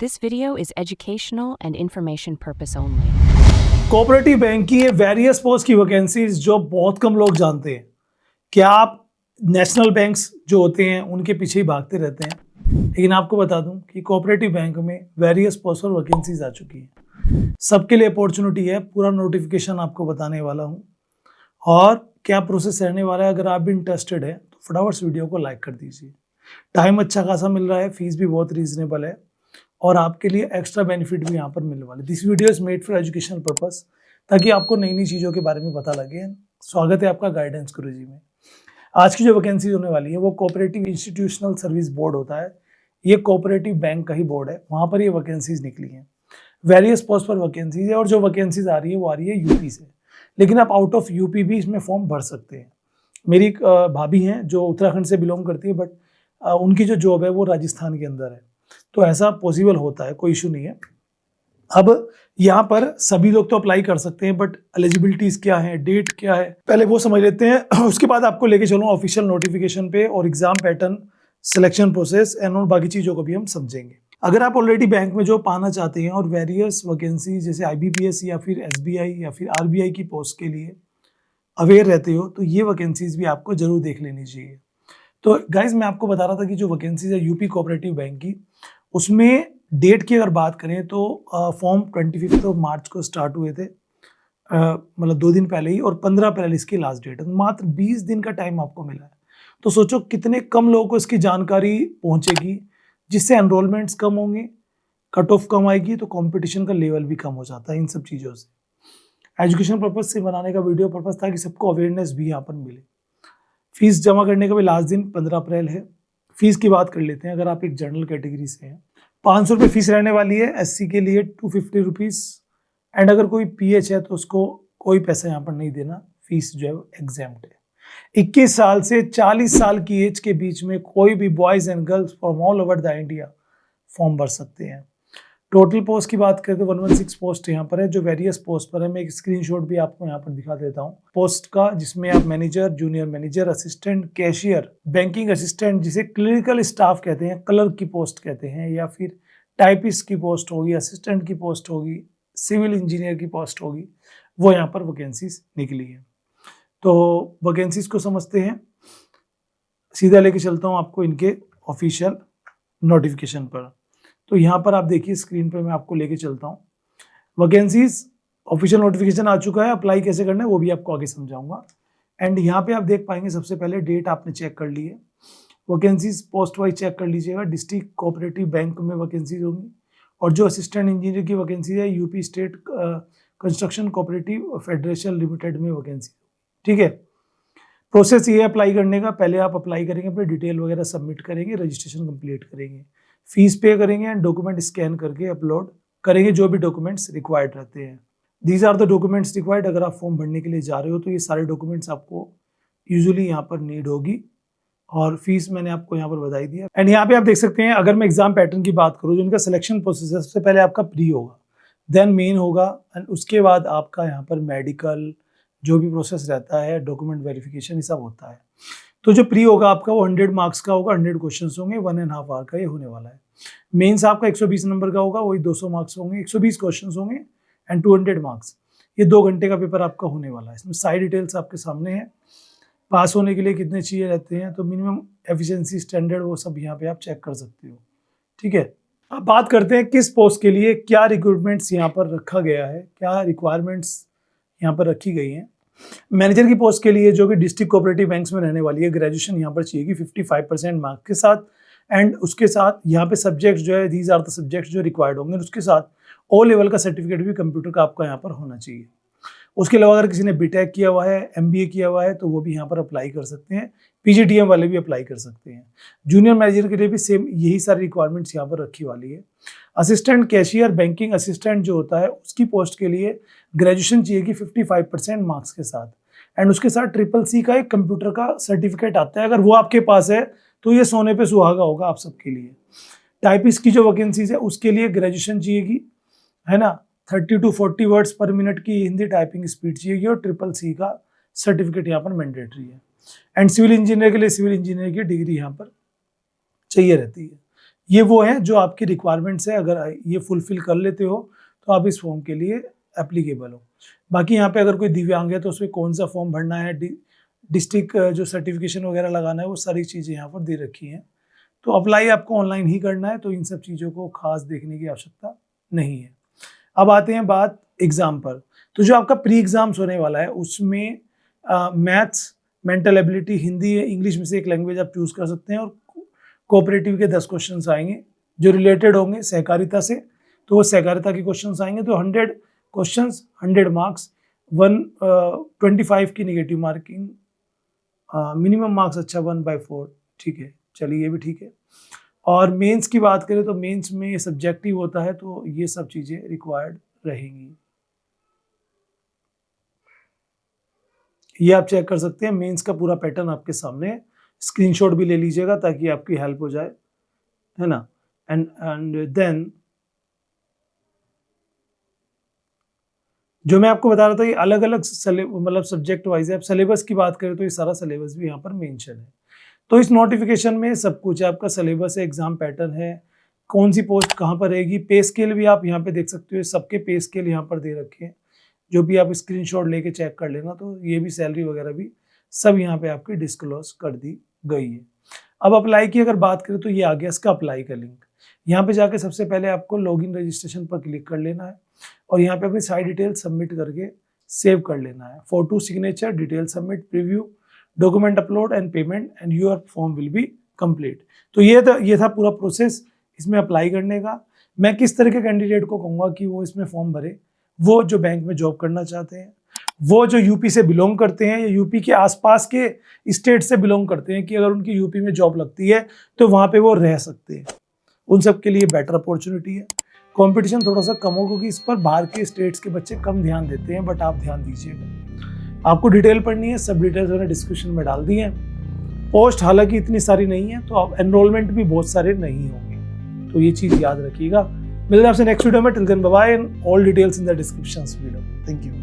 This video is educational and information purpose only. Cooperative bank की various post की vacancies जो बहुत कम लोग जानते हैं। क्या आप नेशनल बैंक्स जो होते हैं उनके पीछे ही भागते रहते हैं? लेकिन आपको बता दूं कि कोऑपरेटिव बैंक में वेरियस पोस्ट पर वैकेंसीज आ चुकी हैं। सबके लिए अपॉर्चुनिटी है। पूरा नोटिफिकेशन आपको बताने वाला हूं और क्या प्रोसेस रहने वाला है। अगर आप भी इंटरेस्टेड है तो फटाफट से वीडियो को लाइक कर दीजिए। टाइम अच्छा खासा मिल रहा है, फीस भी बहुत रीजनेबल है और आपके लिए एक्स्ट्रा बेनिफिट भी यहाँ पर मिलने वाले। This video is made for educational purpose, ताकि आपको नई नई चीज़ों के बारे में पता लगे। स्वागत है आपका गाइडेंस गुरुजी में। आज की जो वैकेंसी होने वाली है वो कोऑपरेटिव इंस्टीट्यूशनल सर्विस बोर्ड होता है। ये कोऑपरेटिव बैंक का ही बोर्ड है, वहाँ पर ये वैकेंसीज निकली हैं। वेरियस पोस्ट पर वैकेंसीज है और जो वैकेंसीज आ रही है वो आ रही है यूपी से, लेकिन आप आउट ऑफ यूपी भी इसमें फॉर्म भर सकते हैं। मेरी एक भाभी हैं जो उत्तराखंड से बिलोंग करती है, बट उनकी जो जॉब है वो राजस्थान के अंदर है, तो ऐसा पॉसिबल होता है, कोई इशू नहीं है। अब यहाँ पर सभी लोग तो अप्लाई कर सकते हैं, बट एलिजिबिलिटीज क्या है, डेट क्या है, पहले वो समझ लेते हैं। उसके बाद आपको लेके चलूँ ऑफिशियल नोटिफिकेशन पे और exam pattern, selection process and और बाकी चीज़ों को भी हम समझेंगे। अगर आप ऑलरेडी बैंक में जो पाना चाहते हैं और वेरियस वैकेंसी जैसे IBPS या फिर SBI या फिर RBI की पोस्ट के लिए अवेयर रहते हो, तो ये वैकेंसीज भी आपको जरूर देख लेनी चाहिए। तो गाइज मैं आपको बता रहा था कि जो वैकेंसीज है यूपी कोऑपरेटिव बैंक की, उसमें डेट की अगर बात करें तो फॉर्म 25 मार्च को स्टार्ट हुए थे, मतलब 2 दिन पहले ही, और 15 अप्रैल इसकी लास्ट डेट है। मात्र 20 दिन का टाइम आपको मिला है। तो सोचो कितने कम लोगों को इसकी जानकारी पहुंचेगी, जिससे एनरोलमेंट्स कम होंगे, कट ऑफ कम आएगी, तो कंपटीशन का लेवल भी कम हो जाता है इन सब चीज़ों से। एजुकेशन पर्पज से बनाने का वीडियो पर्पज था कि सबको अवेयरनेस भी यहाँ पर मिले। फीस जमा करने का भी लास्ट दिन 15 अप्रैल है। फीस की बात कर लेते हैं। अगर आप एक जनरल कैटेगरी से हैं, 500 रुपये फीस रहने वाली है। SC के लिए 250 रुपीज़, एंड अगर कोई PH है तो उसको कोई पैसा यहाँ पर नहीं देना, फीस जो है एग्जाम्प्ट है। 21 साल से 40 साल की एज के बीच में कोई भी boys and girls from all over the India form भर सकते हैं। टोटल पोस्ट की बात करें तो 116 पोस्ट यहाँ पर है, जो वेरियस पोस्ट पर है। मैं एक स्क्रीनशॉट भी आपको यहाँ पर दिखा देता हूँ पोस्ट का, जिसमें आप manager, junior manager, assistant, cashier, banking assistant, जिसे क्लिनिकल स्टाफ कहते हैं, क्लर्क की पोस्ट कहते हैं, या फिर टाइपिस्ट की पोस्ट होगी, असिस्टेंट की पोस्ट होगी, सिविल इंजीनियर की पोस्ट होगी, वो यहाँ पर वैकेंसीज निकली है। तो वैकेंसीज को समझते हैं। सीधा लेके चलता हूँ आपको इनके ऑफिशियल नोटिफिकेशन पर। तो यहाँ पर आप देखिए स्क्रीन पे, मैं आपको लेके चलता हूँ। वैकेंसीज ऑफिशियल नोटिफिकेशन आ चुका है। अप्लाई कैसे करना है वो भी आपको आगे समझाऊंगा। एंड यहाँ पे आप देख पाएंगे, सबसे पहले डेट आपने चेक कर ली है। वैकेंसीज पोस्ट वाइज चेक कर लीजिएगा। डिस्ट्रिक्ट कोऑपरेटिव बैंक में वैकेंसीज होंगी, और जो असिस्टेंट इंजीनियर की वैकेंसी है UP state construction cooperative federation limited में वैकेंसी। ठीक है, प्रोसेस ये है अप्लाई करने का। पहले आप अप्लाई करेंगे, अपने डिटेल वगैरह सबमिट करेंगे, रजिस्ट्रेशन कंप्लीट करेंगे, फीस पे करेंगे एंड डॉक्यूमेंट स्कैन करके अपलोड करेंगे, जो भी डॉक्यूमेंट्स रिक्वायर्ड रहते हैं। These are the documents required. अगर आप फॉर्म भरने के लिए जा रहे हो तो ये सारे डॉक्यूमेंट्स आपको यूजुअली यहाँ पर नीड होगी, और फीस मैंने आपको यहाँ पर बताई दिया। एंड यहाँ पे आप देख सकते हैं, अगर मैं एग्जाम पैटर्न की बात करूँ, जो इनका सिलेक्शन प्रोसेस है, सबसे पहले आपका प्री होगा, देन मेन होगा, एंड उसके बाद आपका यहाँ पर मेडिकल जो भी प्रोसेस रहता है, डॉक्यूमेंट वेरिफिकेशन, ये सब होता है। तो जो प्री होगा आपका वो 100 मार्क्स का होगा, 100 क्वेश्चंस होंगे, 1.5 आवर का ये होने वाला है। मेंस आपका 120 नंबर का होगा, वही 200 मार्क्स होंगे, 120 क्वेश्चंस होंगे एंड 200 मार्क्स। ये 2 घंटे का पेपर आपका होने वाला है। इसमें सारी डिटेल्स आपके सामने है। पास होने के लिए कितने चाहिए रहते हैं, तो मिनिमम एफिशिएंसी स्टैंडर्ड, वो सब यहाँ पे आप चेक कर सकते हो। ठीक है, अब बात करते हैं किस पोस्ट के लिए क्या रिक्रूटमेंट्स यहाँ पर रखा गया है, क्या रिक्वायरमेंट्स यहाँ पर रखी गई हैं। मैनेजर की पोस्ट के लिए, जो कि डिस्ट्रिक्ट कोऑपरेटिव बैंक्स में रहने वाली है, ग्रेजुएशन यहाँ पर चाहिए 55% मार्क्स के साथ, एंड उसके साथ यहाँ पे सब्जेक्ट्स जो है, दीज आर द सब्जेक्ट्स जो रिक्वायर्ड होंगे, उसके साथ O लेवल का सर्टिफिकेट भी कंप्यूटर का आपका यहाँ पर होना चाहिए। उसके अलावा अगर किसी ने BTech किया हुआ है, MBA किया हुआ है, तो वो भी यहाँ पर अप्लाई कर सकते हैं। PGDM वाले भी अप्लाई कर सकते हैं। जूनियर मैनेजर के लिए भी सेम यही सारी रिक्वायरमेंट्स यहाँ पर रखी वाली है। असिस्टेंट कैशियर, बैंकिंग असिस्टेंट जो होता है, उसकी पोस्ट के लिए ग्रेजुएशन चाहिए कि 55% मार्क्स के साथ, एंड उसके साथ CCC का एक कंप्यूटर का सर्टिफिकेट आता है। अगर वो आपके पास है तो ये सोने पे सुहागा होगा आप सबके लिए। टाइपिस्ट की जो वैकेंसीज है उसके लिए ग्रेजुएशन चाहिएगी, है ना, 30 to 40 वर्ड्स पर मिनट की हिंदी टाइपिंग स्पीड चाहिए, और CCC का सर्टिफिकेट यहाँ पर मैंडेटरी है। एंड सिविल इंजीनियर के लिए सिविल इंजीनियर की डिग्री यहाँ पर चाहिए रहती है। ये वो है जो आपकी रिक्वायरमेंट्स है, अगर ये फुलफिल कर लेते हो तो आप इस फॉर्म के लिए एप्लीकेबल हो। बाकी यहाँ पे अगर कोई दिव्यांग है तो उसमें कौन सा फॉर्म भरना है, डिस्ट्रिक्ट जो सर्टिफिकेशन वगैरह लगाना है, वो सारी चीज़ें यहाँ पर दे रखी हैं। तो अप्लाई आपको ऑनलाइन ही करना है, तो इन सब चीज़ों को खास देखने की आवश्यकता नहीं है। अब आते हैं बात एग्ज़ाम पर। तो जो आपका प्री एग्ज़ाम्स होने वाला है उसमें मैथ्स, मेंटल एबिलिटी, हिंदी या इंग्लिश में से एक लैंग्वेज आप चूज़ कर सकते हैं, और कोऑपरेटिव के 10 क्वेश्चंस आएंगे जो रिलेटेड होंगे सहकारिता से, तो वो सहकारिता के क्वेश्चंस आएंगे। तो 100 क्वेश्चंस 100 मार्क्स, 125 की नेगेटिव मार्किंग, मिनिमम मार्क्स अच्छा 1/4, ठीक है, चलिए ये भी ठीक है। और मेंस की बात करें तो मेंस में सब्जेक्टिव होता है, तो ये सब चीज़ें रिक्वायर्ड रहेंगी। ये आप चेक कर सकते हैं, मेंस का पूरा पैटर्न आपके सामने है, स्क्रीनशॉट भी ले लीजिएगा ताकि आपकी हेल्प हो जाए, है ना। एंड देन जो मैं आपको बता रहा था, ये अलग अलग मतलब सब्जेक्ट वाइज है। आप सिलेबस की बात करें तो ये सारा सिलेबस भी यहाँ पर मेंशन है। तो इस नोटिफिकेशन में सब कुछ है, आपका सिलेबस है, एग्जाम पैटर्न है, कौन सी पोस्ट कहाँ पर रहेगी, पे स्केल भी आप यहाँ पे देख सकते हो, सबके पे स्केल यहाँ पर दे रखे हैं, जो भी आप स्क्रीनशॉट लेके चेक कर लेना। तो ये भी सैलरी वगैरह भी सब यहाँ पे आपकी डिस्क्लोज कर दी गई है। अब अप्लाई की अगर बात करें तो ये आ गया इसका अप्लाई का लिंक। यहाँ पे जाके सबसे पहले आपको लॉगिन रजिस्ट्रेशन पर क्लिक कर लेना है, और यहाँ पे अपनी सारी डिटेल सबमिट करके सेव कर लेना है। Photo, signature, detail submit, preview, document upload and payment, and your form will be complete. तो ये था पूरा प्रोसेस इसमें अप्लाई करने का। मैं किस तरह के कैंडिडेट को कहूँगा कि वो इसमें फॉर्म भरे, वो जो बैंक में जॉब करना चाहते हैं, वो जो यूपी से बिलोंग करते हैं या यूपी के आसपास के स्टेट से बिलोंग करते हैं कि अगर उनकी यूपी में जॉब लगती है तो वहाँ पे वो रह सकते हैं, उन सब के लिए बेटर अपॉर्चुनिटी है। कंपटीशन थोड़ा सा कम हो क्योंकि इस पर बाहर के स्टेट्स के बच्चे कम ध्यान देते हैं, बट आप ध्यान दीजिएगा। आपको डिटेल पढ़नी है, सब डिटेल्स मैंने डिस्क्रिप्शन में डाल दी हैं। पोस्ट हालांकि इतनी सारी नहीं है, तो आप एनरोलमेंट भी बहुत सारे नहीं होंगे, तो ये चीज़ याद रखिएगा। मिलते हैं आपसे नेक्स्ट वीडियो में। Till then bye bye, and all details in the description below. Thank you.